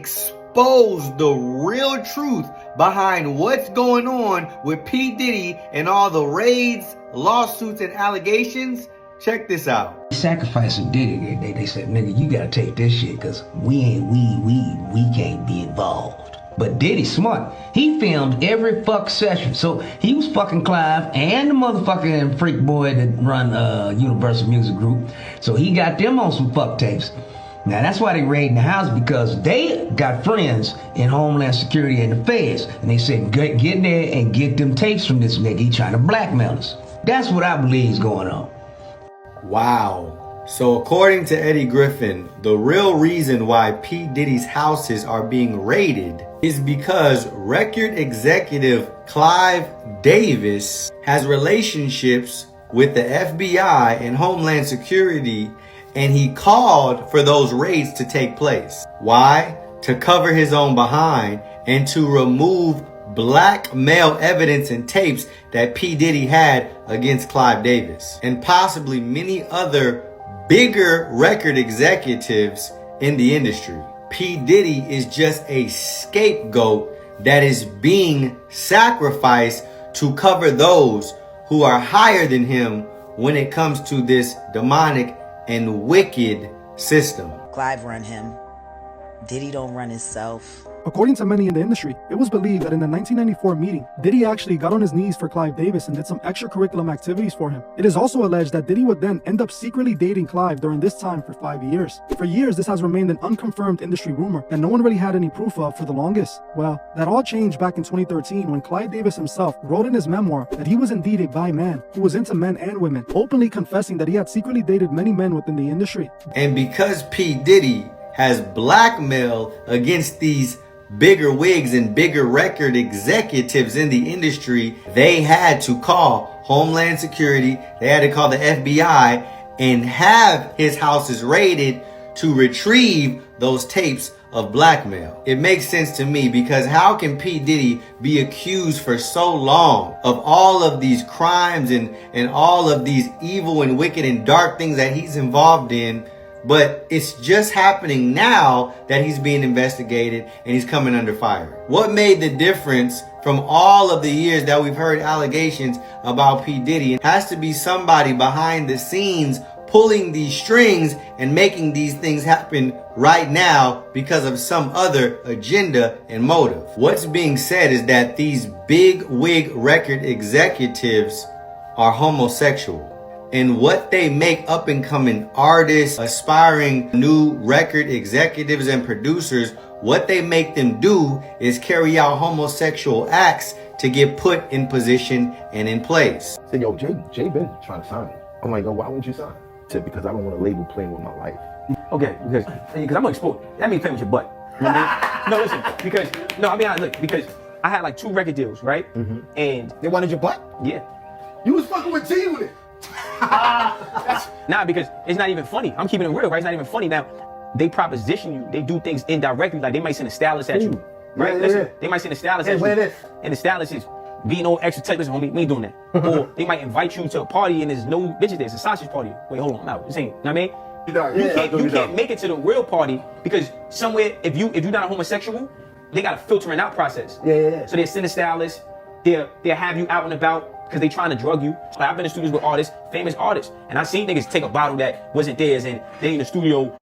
expose the real truth behind what's going on with P. Diddy and all the raids, lawsuits, and allegations. Check this out. Sacrificing Diddy, they said, nigga, you gotta take this shit, cause we can't be involved. But Diddy's smart. He filmed every fuck session. So he was fucking Clive and the motherfucking freak boy that run Universal Music Group. So he got them on some fuck tapes. Now that's why they raiding the house, because they got friends in Homeland Security and the feds. And they said, get in there and get them tapes from this nigga. He trying to blackmail us. That's what I believe is going on. Wow. So according to Eddie Griffin, the real reason why P. Diddy's houses are being raided is because record executive Clive Davis has relationships with the FBI and Homeland Security, and he called for those raids to take place. Why? To cover his own behind and to remove blackmail evidence and tapes that P. Diddy had against Clive Davis and possibly many other bigger record executives in the industry. P. Diddy is just a scapegoat that is being sacrificed to cover those who are higher than him when it comes to this demonic and wicked system. Clive run him. Diddy don't run himself. According to many in the industry, it was believed that in the 1994 meeting, Diddy actually got on his knees for Clive Davis and did some extracurricular activities for him. It is also alleged that Diddy would then end up secretly dating Clive during this time for 5 years. For years, this has remained an unconfirmed industry rumor that no one really had any proof of for the longest. Well, that all changed back in 2013 when Clive Davis himself wrote in his memoir that he was indeed a bi man who was into men and women, openly confessing that he had secretly dated many men within the industry. And because P. Diddy has blackmail against these bigger wigs and bigger record executives in the industry, they had to call Homeland Security, they had to call the FBI and have his houses raided to retrieve those tapes of blackmail. It makes sense to me, because how can P. Diddy be accused for so long of all of these crimes and all of these evil and wicked and dark things that he's involved in, but it's just happening now that he's being investigated and he's coming under fire? What made the difference from all of the years that we've heard allegations about P. Diddy? It has to be somebody behind the scenes pulling these strings and making these things happen right now because of some other agenda and motive. What's being said is that these big wig record executives are homosexual. And what they make up and coming artists, aspiring new record executives and producers, what they make them do is carry out homosexual acts to get put in position and in place. Said, yo, Jay been trying to sign me. I'm like, yo, why wouldn't you sign? Said, because I don't want a label playing with my life. Okay, because I'm gonna export. That means playing with your butt. You know what I mean? No, listen, because, no, I mean, look, because I had like 2 record deals, right? Mm-hmm. And they wanted your butt? Yeah. You was fucking with T with it. Nah, because it's not even funny. I'm keeping it real, right? It's not even funny. Now, they proposition you, they do things indirectly, like they might send a stylist at you, right? Yeah, Listen, yeah. They might send a stylist at you, and the stylist is being all extra tight. Listen, homie, we ain't doing that. Or they might invite you to a party and there's no bitches there. It's a sausage party. Wait, hold on, I'm out. This ain't, you know what I mean? You can't make it to the real party because somewhere, if you're not a homosexual, they got a filtering out process. Yeah. So they send a stylist, they'll have you out and about because they trying to drug you. Like, I've been in studios with artists, famous artists, and I seen niggas take a bottle that wasn't theirs and they in the studio